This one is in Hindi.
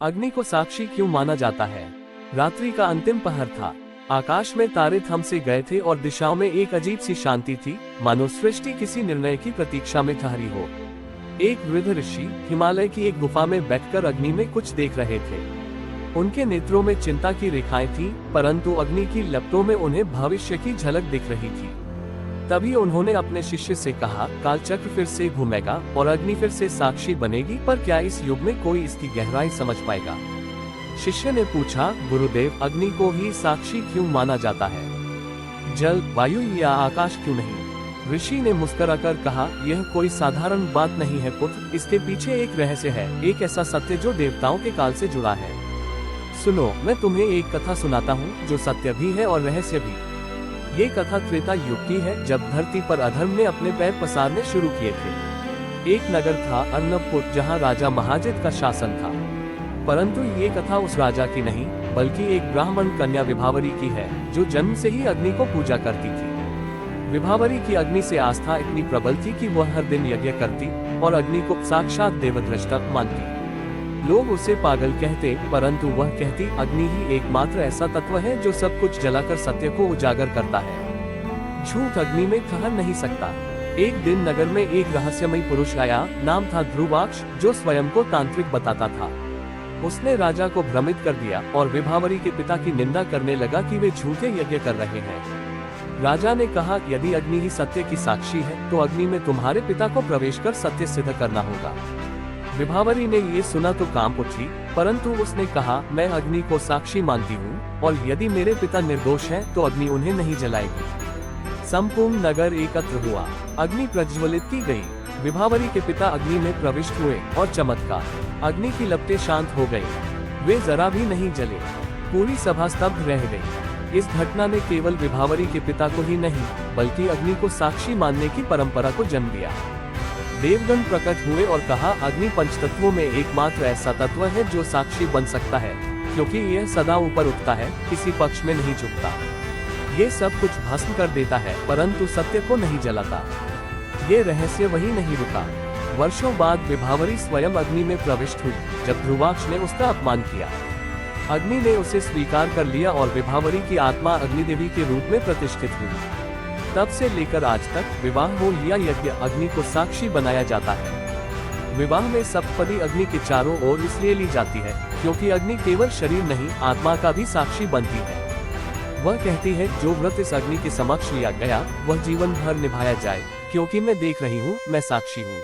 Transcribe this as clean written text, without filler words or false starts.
अग्नि को साक्षी क्यों माना जाता है? रात्रि का अंतिम पहर था। आकाश में तारे थम से गए थे और दिशाओं में एक अजीब सी शांति थी, मानो सृष्टि किसी निर्णय की प्रतीक्षा में ठहरी हो। एक वृद्ध ऋषि हिमालय की एक गुफा में बैठकर अग्नि में कुछ देख रहे थे। उनके नेत्रों में चिंता की रेखाएं थीं, परंतु अग्नि की लपटों में उन्हें भविष्य की झलक दिख रही थी। तभी उन्होंने अपने शिष्य से कहा, कालचक्र फिर से घूमेगा और अग्नि फिर से साक्षी बनेगी, पर क्या इस युग में कोई इसकी गहराई समझ पाएगा? शिष्य ने पूछा, गुरुदेव, अग्नि को ही साक्षी क्यों माना जाता है? जल, वायु या आकाश क्यों नहीं? ऋषि ने मुस्कुराकर कहा, यह कोई साधारण बात नहीं है पुत्र, इसके पीछे एक रहस्य है, एक ऐसा सत्य जो देवताओं के काल से जुड़ा है। सुनो, मैं तुम्हें एक कथा सुनाता हूँ जो सत्य भी है और रहस्य भी। ये कथा त्रेता युग की है, जब धरती पर अधर्म ने अपने पैर पसारने शुरू किए थे। एक नगर था अर्नवपुर, जहाँ राजा महाजित का शासन था। परंतु ये कथा उस राजा की नहीं, बल्कि एक ब्राह्मण कन्या विभावरी की है, जो जन्म से ही अग्नि को पूजा करती थी। विभावरी की अग्नि से आस्था इतनी प्रबल थी कि वह हर दिन यज्ञ करती और अग्नि को साक्षात देवदृष्टा मानती। लोग उसे पागल कहते, परंतु वह कहती, अग्नि ही एकमात्र ऐसा तत्व है जो सब कुछ जलाकर सत्य को उजागर करता है। झूठ अग्नि में ठहर नहीं सकता। एक दिन नगर में एक रहस्यमयी पुरुष आया, नाम था ध्रुवाक्ष, जो स्वयं को तांत्रिक बताता था। उसने राजा को भ्रमित कर दिया और विभावरी के पिता की निंदा करने लगा कि वे झूठे यज्ञ कर रहे हैं। राजा ने कहा, यदि अग्नि ही सत्य की साक्षी है, तो अग्नि में तुम्हारे पिता को प्रवेश कर सत्य सिद्ध करना होगा। विभावरी ने ये सुना तो कांप उठी, परंतु उसने कहा, मैं अग्नि को साक्षी मानती हूँ और यदि मेरे पिता निर्दोष हैं, तो अग्नि उन्हें नहीं जलाएगी। संपूर्ण नगर एकत्र हुआ, अग्नि प्रज्वलित की गई। विभावरी के पिता अग्नि में प्रविष्ट हुए और चमत्कार, अग्नि की लपटें शांत हो गयी। वे जरा भी नहीं जले। पूरी सभा स्तब्ध रह गई। इस घटना ने केवल विभावरी के पिता को ही नहीं, बल्कि अग्नि को साक्षी मानने की परंपरा को जन्म दिया। देवगण प्रकट हुए और कहा, अग्नि पंचतत्वों में एकमात्र ऐसा तत्व है जो साक्षी बन सकता है, क्योंकि यह सदा ऊपर उठता है, किसी पक्ष में नहीं झुकता। ये सब कुछ भस्म कर देता है, परंतु सत्य को नहीं जलाता। ये रहस्य वही नहीं रुका। वर्षों बाद विभावरी स्वयं अग्नि में प्रविष्ट हुई, जब ध्रुवाक्ष ने उसका अपमान किया। अग्नि ने उसे स्वीकार कर लिया और विभावरी की आत्मा अग्निदेवी के रूप में प्रतिष्ठित हुई। तब से लेकर आज तक विवाह हो या यज्ञ, अग्नि को साक्षी बनाया जाता है। विवाह में सप्तपदी अग्नि के चारों ओर इसलिए ली जाती है, क्योंकि अग्नि केवल शरीर नहीं, आत्मा का भी साक्षी बनती है। वह कहती है, जो व्रत इस अग्नि के समक्ष लिया गया, वह जीवन भर निभाया जाए, क्योंकि मैं देख रही हूँ, मैं साक्षी हूँ।